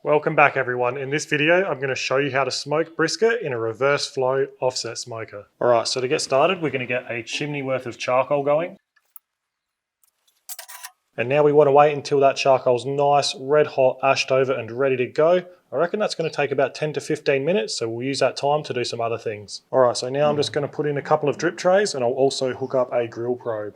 Welcome back everyone. In this video, I'm going to show you how to smoke brisket in a reverse flow offset smoker. Alright, so to get started, we're going to get a chimney worth of charcoal going. And now we want to wait until that charcoal's nice, red hot, ashed over and ready to go. I reckon that's going to take about 10 to 15 minutes, so we'll use that time to do some other things. Alright, so now I'm just going to put in a couple of drip trays and I'll also hook up a grill probe.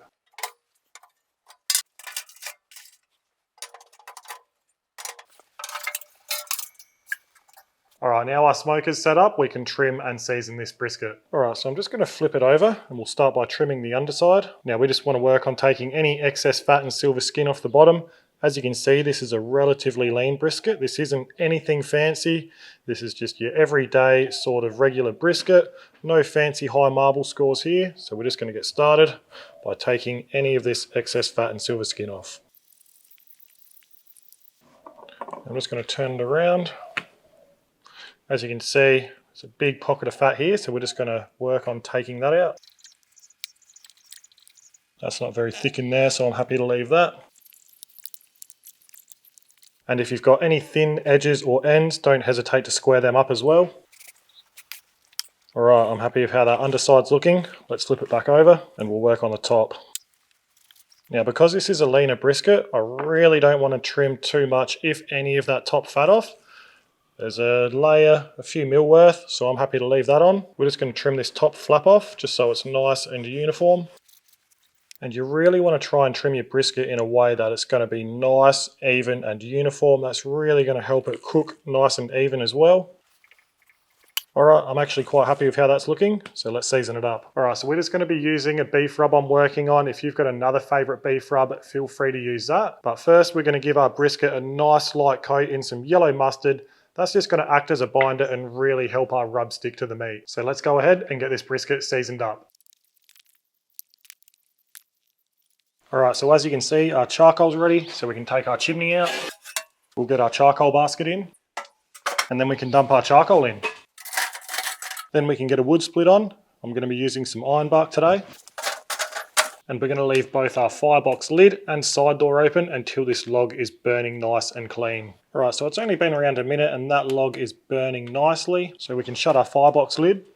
Alright, now our smoker's set up, we can trim and season this brisket. Alright, so I'm just going to flip it over and we'll start by trimming the underside. Now we just want to work on taking any excess fat and silver skin off the bottom. As you can see, this is a relatively lean brisket. This isn't anything fancy. This is just your everyday sort of regular brisket. No fancy high marble scores here. So we're just going to get started by taking any of this excess fat and silver skin off. I'm just going to turn it around. As you can see, there's a big pocket of fat here, so we're just going to work on taking that out. That's not very thick in there, so I'm happy to leave that. And if you've got any thin edges or ends, don't hesitate to square them up as well. Alright, I'm happy with how that underside's looking. Let's flip it back over and we'll work on the top. Now, because this is a leaner brisket, I really don't want to trim too much, if any, of that top fat off. There's a layer, a few mil worth, so I'm happy to leave that on. We're just going to trim this top flap off, just so it's nice and uniform. And you really want to try and trim your brisket in a way that it's going to be nice, even and uniform. That's really going to help it cook nice and even as well. Alright, I'm actually quite happy with how that's looking, so let's season it up. Alright, so we're just going to be using a beef rub I'm working on. If you've got another favourite beef rub, feel free to use that. But first, we're going to give our brisket a nice light coat in some yellow mustard. That's just going to act as a binder and really help our rub stick to the meat. So let's go ahead and get this brisket seasoned up. Alright, so as you can see, our charcoal's ready, so we can take our chimney out. We'll get our charcoal basket in, and then we can dump our charcoal in. Then we can get a wood split on. I'm going to be using some iron bark today. And we're going to leave both our firebox lid and side door open until this log is burning nice and clean. Alright, so it's only been around a minute and that log is burning nicely. So we can shut our firebox lid,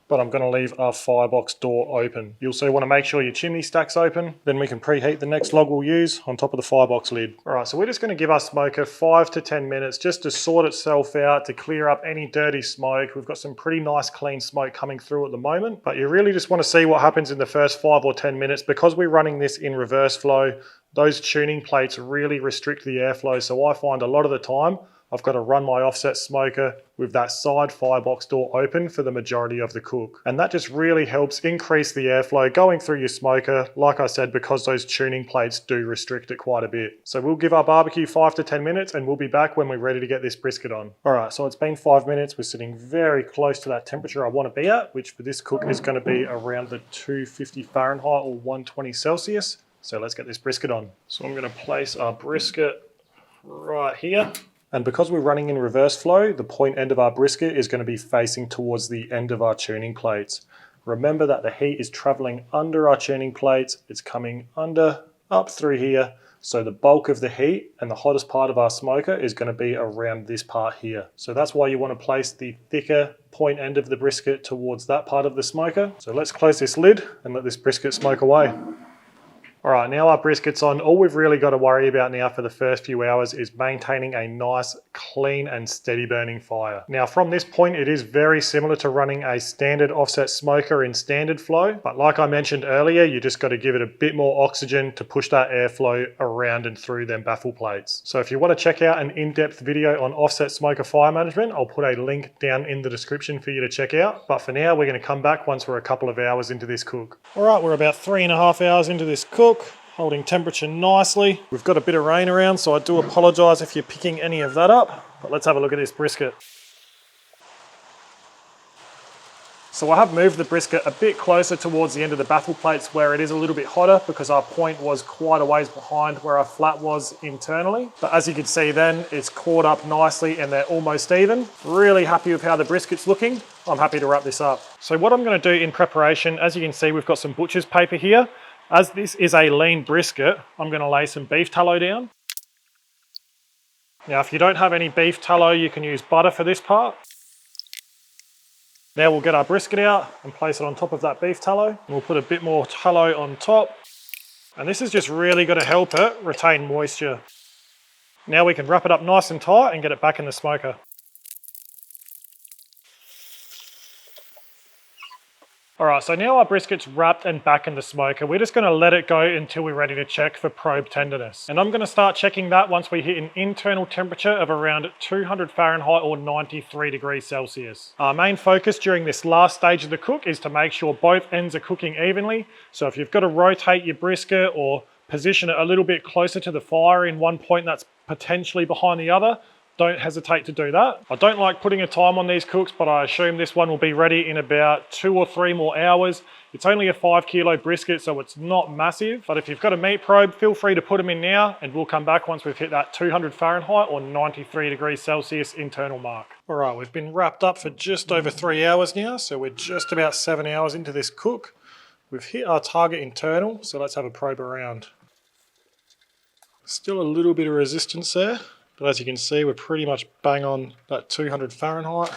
but I'm going to leave our firebox door open. You'll also want to make sure your chimney stack's open. Then we can preheat the next log we'll use on top of the firebox lid. Alright, so we're just going to give our smoker 5 to 10 minutes just to sort itself out, to clear up any dirty smoke. We've got some pretty nice clean smoke coming through at the moment, but you really just want to see what happens in the first 5 or 10 minutes. Because we're running this in reverse flow, those tuning plates really restrict the airflow. So I find a lot of the time, I've got to run my offset smoker with that side firebox door open for the majority of the cook. And that just really helps increase the airflow going through your smoker, like I said, because those tuning plates do restrict it quite a bit. So we'll give our barbecue 5 to 10 minutes and we'll be back when we're ready to get this brisket on. Alright, so it's been 5 minutes. We're sitting very close to that temperature I want to be at, which for this cook is going to be around the 250 Fahrenheit or 120 Celsius. So let's get this brisket on. So I'm going to place our brisket right here. And because we're running in reverse flow, the point end of our brisket is going to be facing towards the end of our tuning plates. Remember that the heat is traveling under our tuning plates. It's coming under, up through here. So the bulk of the heat and the hottest part of our smoker is going to be around this part here. So that's why you want to place the thicker point end of the brisket towards that part of the smoker. So let's close this lid and let this brisket smoke away. Alright, now our brisket's on. All we've really got to worry about now for the first few hours is maintaining a nice, clean and steady burning fire. Now from this point, it is very similar to running a standard offset smoker in standard flow, but like I mentioned earlier, you just got to give it a bit more oxygen to push that airflow around and through them baffle plates. So if you want to check out an in-depth video on offset smoker fire management, I'll put a link down in the description for you to check out. But for now, we're going to come back once we're a couple of hours into this cook. Alright, we're about 3.5 hours into this cook. Holding temperature nicely. We've got a bit of rain around, so I do apologise if you're picking any of that up, but let's have a look at this brisket. So I have moved the brisket a bit closer towards the end of the baffle plates where it is a little bit hotter because our point was quite a ways behind where our flat was internally. But as you can see then, it's caught up nicely and they're almost even. Really happy with how the brisket's looking. I'm happy to wrap this up. So what I'm going to do in preparation, as you can see, we've got some butcher's paper here. As this is a lean brisket, I'm going to lay some beef tallow down. Now, if you don't have any beef tallow, you can use butter for this part. Now we'll get our brisket out and place it on top of that beef tallow. We'll put a bit more tallow on top. And this is just really going to help it retain moisture. Now we can wrap it up nice and tight and get it back in the smoker. Alright, so now our brisket's wrapped and back in the smoker. We're just going to let it go until we're ready to check for probe tenderness. And I'm going to start checking that once we hit an internal temperature of around 200 Fahrenheit or 93 degrees Celsius. Our main focus during this last stage of the cook is to make sure both ends are cooking evenly. So if you've got to rotate your brisket or position it a little bit closer to the fire in one point that's potentially behind the other, don't hesitate to do that. I don't like putting a time on these cooks, but I assume this one will be ready in about 2 or 3 more hours. It's only a 5 kilo brisket, so it's not massive. But if you've got a meat probe, feel free to put them in now, and we'll come back once we've hit that 200 Fahrenheit or 93 degrees Celsius internal mark. All right, we've been wrapped up for just over 3 hours now, so we're just about 7 hours into this cook. We've hit our target internal, so let's have a probe around. Still a little bit of resistance there. But as you can see, we're pretty much bang on that 200 Fahrenheit.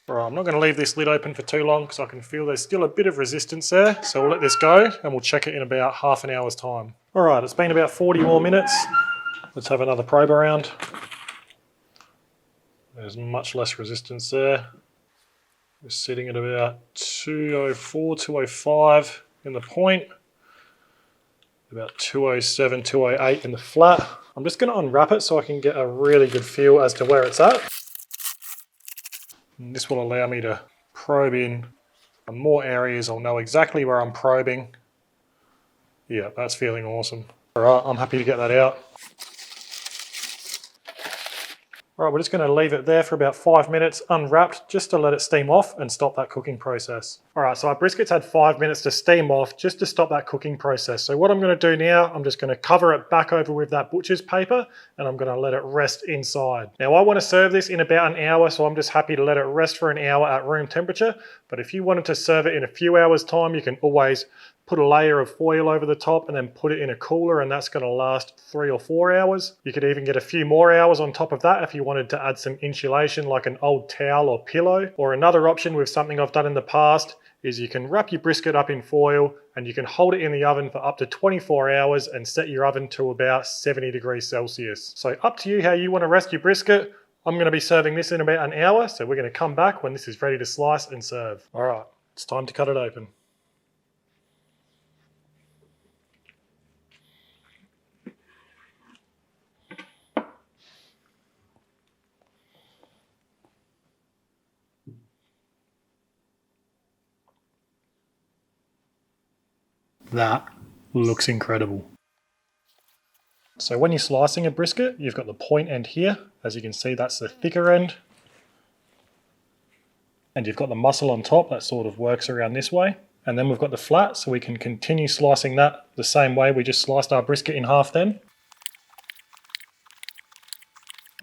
Alright, I'm not going to leave this lid open for too long because I can feel there's still a bit of resistance there. So we'll let this go and we'll check it in about half an hour's time. Alright, it's been about 40 more minutes. Let's have another probe around. There's much less resistance there. We're sitting at about 204, 205 in the point. About 207, 208 in the flat. I'm just going to unwrap it so I can get a really good feel as to where it's at. And this will allow me to probe in more areas. I'll know exactly where I'm probing. Yeah, that's feeling awesome. All right, I'm happy to get that out. All right, we're just going to leave it there for about 5 minutes unwrapped just to let it steam off and stop that cooking process. All right, so our brisket's had 5 minutes to steam off just to stop that cooking process. So what I'm going to do now, I'm just going to cover it back over with that butcher's paper and I'm going to let it rest inside. Now I want to serve this in about an hour, so I'm just happy to let it rest for an hour at room temperature. But if you wanted to serve it in a few hours time, you can always put a layer of foil over the top and then put it in a cooler, and that's going to last 3 or 4 hours. You could even get a few more hours on top of that if you wanted to add some insulation like an old towel or pillow. Or another option with something I've done in the past is you can wrap your brisket up in foil and you can hold it in the oven for up to 24 hours and set your oven to about 70 degrees Celsius. So up to you how you want to rest your brisket. I'm going to be serving this in about an hour, so we're going to come back when this is ready to slice and serve. All right, it's time to cut it open. That looks incredible. So when you're slicing a brisket, you've got the point end here. As you can see, that's the thicker end. And you've got the muscle on top that sort of works around this way. And then we've got the flat, so we can continue slicing that the same way we just sliced our brisket in half then.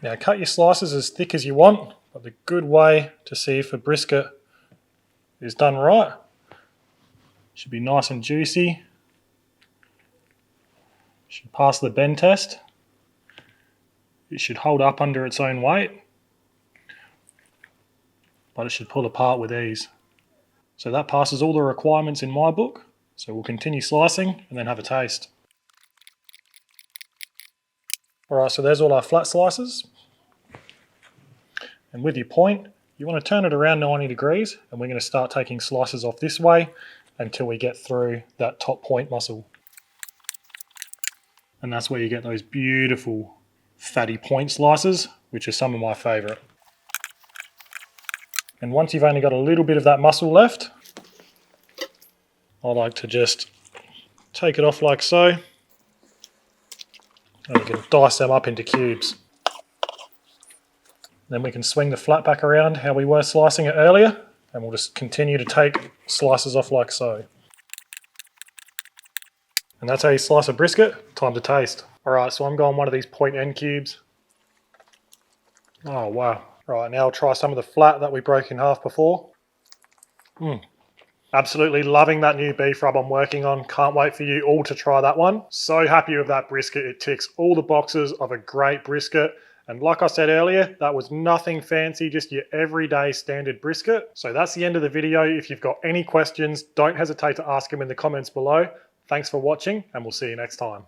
Now cut your slices as thick as you want, but the good way to see if a brisket is done right, should be nice and juicy, should pass the bend test, it should hold up under its own weight, but it should pull apart with ease. So that passes all the requirements in my book, so we'll continue slicing and then have a taste. Alright, so there's all our flat slices. And with your point, you want to turn it around 90 degrees, and we're going to start taking slices off this way until we get through that top point muscle. And that's where you get those beautiful fatty point slices, which are some of my favourite. And once you've only got a little bit of that muscle left, I like to just take it off like so, and you can dice them up into cubes. Then we can swing the flat back around how we were slicing it earlier, and we'll just continue to take slices off like so. And that's how you slice a brisket. Time to taste. Alright, so I'm going one of these point end cubes. Oh wow. Right, now I'll try some of the flat that we broke in half before. Absolutely loving that new beef rub I'm working on. Can't wait for you all to try that one. So happy with that brisket. It ticks all the boxes of a great brisket. And like I said earlier, that was nothing fancy, just your everyday standard brisket. So that's the end of the video. If you've got any questions, don't hesitate to ask them in the comments below. Thanks for watching, and we'll see you next time.